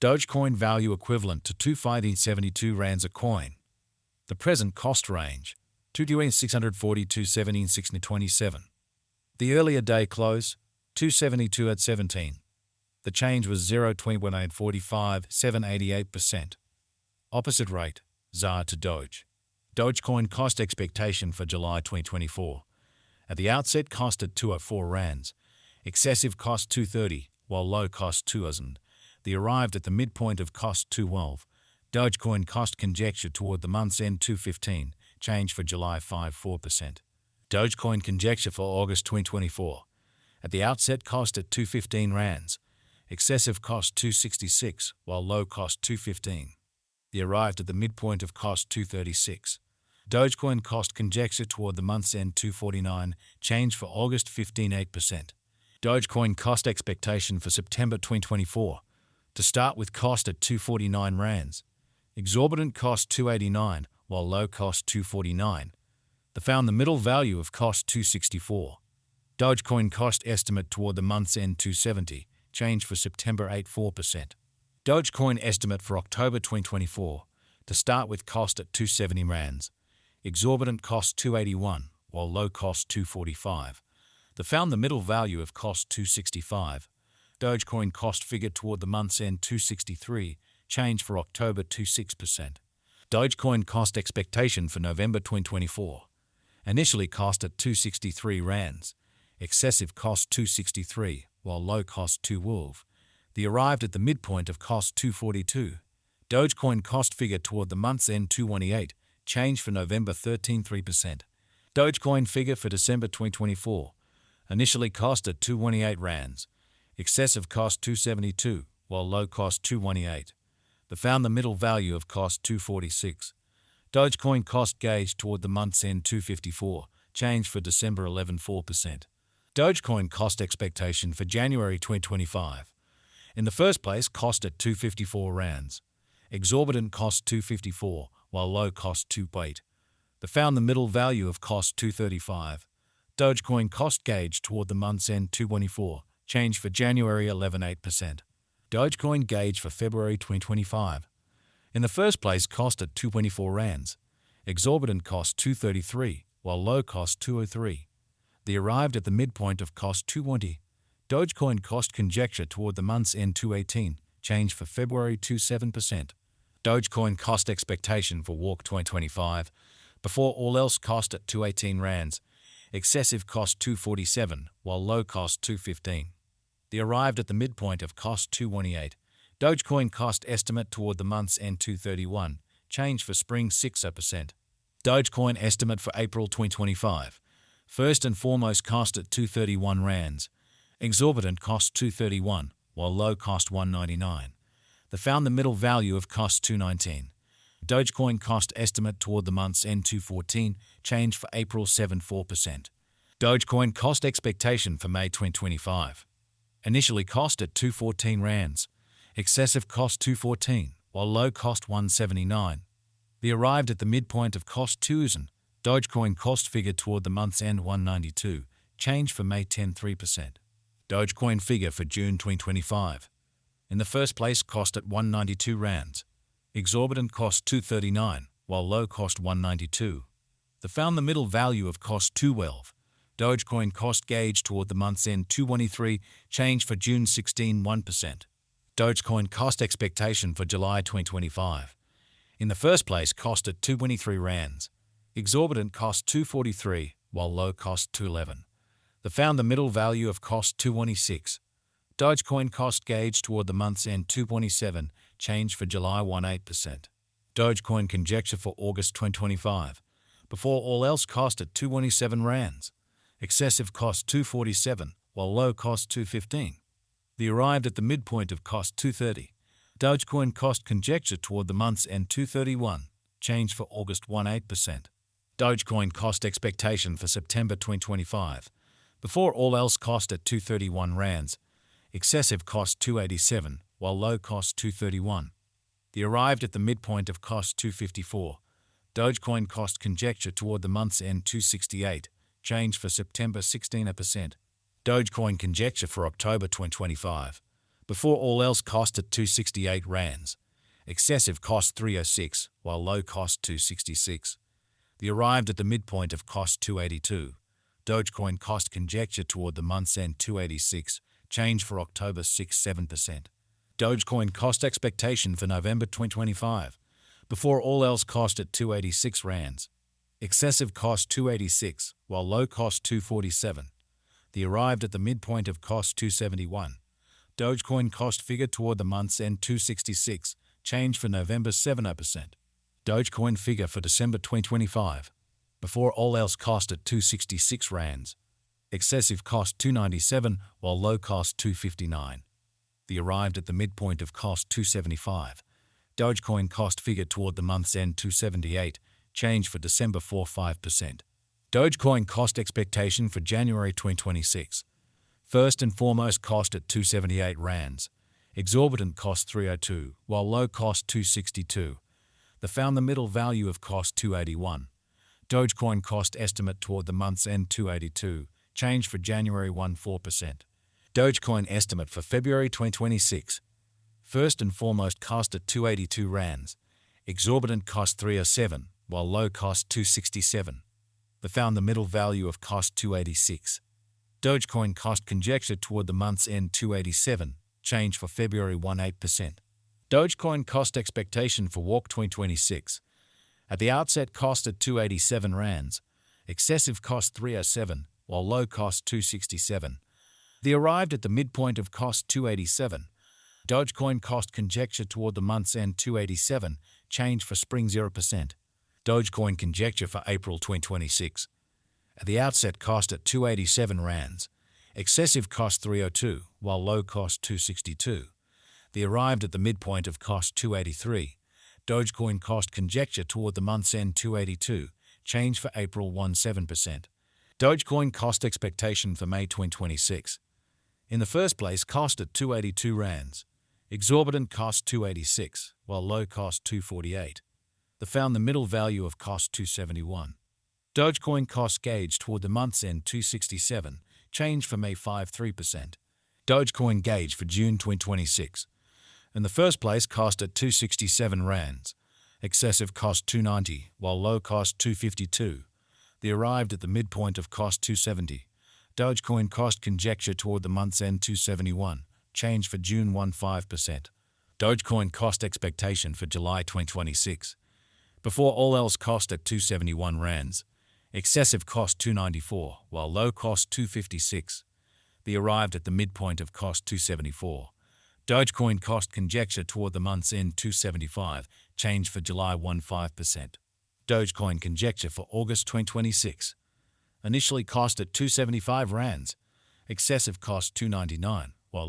Dogecoin value equivalent to 2,572 rands a coin. The present cost range, 2,642.17,627. The earlier day close, 272 at 17. The change was 0.21845.788%. Opposite rate, ZAR to Doge. Dogecoin cost expectation for July 2024. At the outset cost at 204 rands. Excessive cost 230, while low cost 2,000. The arrived at the midpoint of cost 212. Dogecoin cost conjecture toward the month's end 215. Change for July 5.4%. Dogecoin conjecture for August 2024. At the outset cost at 215 rands. Excessive cost 266, while low cost 215. The arrived at the midpoint of cost 236. Dogecoin cost conjecture toward the month's end 249. Change for August 15.8%. Dogecoin cost expectation for September 2024. To start with cost at 249 rands. Exorbitant cost 289, while low cost 249. The found the middle value of cost 264. Dogecoin cost estimate toward the month's end 270. Change for September 8.4%. Dogecoin estimate for October 2024. To start with cost at 270 rands. Exorbitant cost 281, while low cost 245. The found the middle value of cost 265. Dogecoin cost figure toward the month's end 263. Change for October 26%. Dogecoin cost expectation for November 2024. Initially cost at 263 rands. Excessive cost 263, while low cost 212. The arrived at the midpoint of cost 242. Dogecoin cost figure toward the month's end 218. Change for November 13.3%. Dogecoin figure for December 2024. Initially cost at 228 rands. Excessive cost 272, while low cost 218. The found the middle value of cost 246. Dogecoin cost gauge toward the month's end 254. Change for December 11.4%. Dogecoin cost expectation for January 2025. In the first place, cost at 254 rands. Exorbitant cost 254, while low cost 2.8. The found the middle value of cost 235. Dogecoin cost gauge toward the month's end 224. Change for January 11.8%. Dogecoin gauge for February 2025. In the first place, cost at 224 rands. Exorbitant cost 233, while low cost 203. The arrived at the midpoint of cost 220. Dogecoin cost conjecture toward the month's end 218. Change for February 27%. Dogecoin cost expectation for Walk 2025. Before all else cost at 218 rands. Excessive cost 247, while low cost 215. The arrived at the midpoint of cost 218. Dogecoin cost estimate toward the month's end 231. Change for spring 6%. Dogecoin estimate for April 2025. First and foremost cost at 231 rands. Exorbitant cost 231, while low cost 199. The found the middle value of cost 219. Dogecoin cost estimate toward the month's end 214. Change for April 7.4%. Dogecoin cost expectation for May 2025. Initially cost at 214 rands. Excessive cost 214, while low cost 179. The arrived at the midpoint of cost 2,000. Dogecoin cost figure toward the month's end 192. Change for May 10.3%. Dogecoin figure for June 2025. In the first place, cost at 192 rands. Exorbitant cost 239, while low cost 192. The found the middle value of cost 212. Dogecoin cost gauge toward the month's end 223. Change for June 16.1%. Dogecoin cost expectation for July 2025. In the first place, cost at 223 rands. Exorbitant cost 243, while low cost 211. The found the middle value of cost 226. Dogecoin cost gauge toward the month's end 227. Change for July 18%. Dogecoin conjecture for August 2025. Before all else cost at 227 rands. Excessive cost 247, while low cost 215. The arrived at the midpoint of cost 230. Dogecoin cost conjecture toward the month's end 231. Change for August 18%. Dogecoin cost expectation for September 2025. Before all else cost at 231 rands. Excessive cost 287, while low cost 231. The arrived at the midpoint of cost 254. Dogecoin cost conjecture toward the month's end 268. Change for September 16%. Dogecoin conjecture for October 2025. Before all else cost at 268 rands. Excessive cost 306, while low cost 266. The arrived at the midpoint of cost 282. Dogecoin cost conjecture toward the month's end 286, change for October 6-7%. Dogecoin cost expectation for November 2025. Before all else cost at 286 rands. Excessive cost 286, while low cost 247. The arrived at the midpoint of cost 271. Dogecoin cost figure toward the month's end 266, change for November 7%. Dogecoin figure for December 2025. Before all else cost at 266 rands. Excessive cost 297, while low cost 259. The arrived at the midpoint of cost 275. Dogecoin cost figure toward the month's end 278, change for December 4-5%. Dogecoin cost expectation for January 2026. First and foremost cost at 278 rands. Exorbitant cost 302, while low cost 262. The found the middle value of cost 281. Dogecoin cost estimate toward the month's end 282, change for January 1-4%. Dogecoin estimate for February 2026. First and foremost cost at 282 rands. Exorbitant cost 307, while low cost 267. The found the middle value of cost 286. Dogecoin cost conjecture toward the month's end 287, change for February 1-8%. Dogecoin cost expectation for Walk 2026. At the outset cost at 287 rands. Excessive cost 307, while low cost 267. The arrived at the midpoint of cost 287. Dogecoin cost conjecture toward the month's end 287, change for spring 0%. Dogecoin conjecture for April 2026. At the outset cost at 287 rands. Excessive cost 302, while low cost 262. The arrived at the midpoint of cost 283. Dogecoin cost conjecture toward the month's end 282, change for April 1-7%. Dogecoin cost expectation for May 2026. In the first place cost at 282 rands. Exorbitant cost 286, while low cost 248. The found the middle value of cost 271. Dogecoin cost gauge toward the month's end 267, change for May 5-3%. Dogecoin gauge for June 2026. In the first place cost at 267 rands. Excessive cost 290, while low cost 252. The arrived at the midpoint of cost 270. Dogecoin cost conjecture toward the month's end 271, change for June 1-5%. Dogecoin cost expectation for July 2026. Before all else cost at 271 rands. Excessive cost 294, while low cost 256. The arrived at the midpoint of cost 274. Dogecoin cost conjecture toward the month's end 275, change for July 1-5%. Dogecoin conjecture for August 2026. Initially cost at 275 rands. Excessive cost 299, while low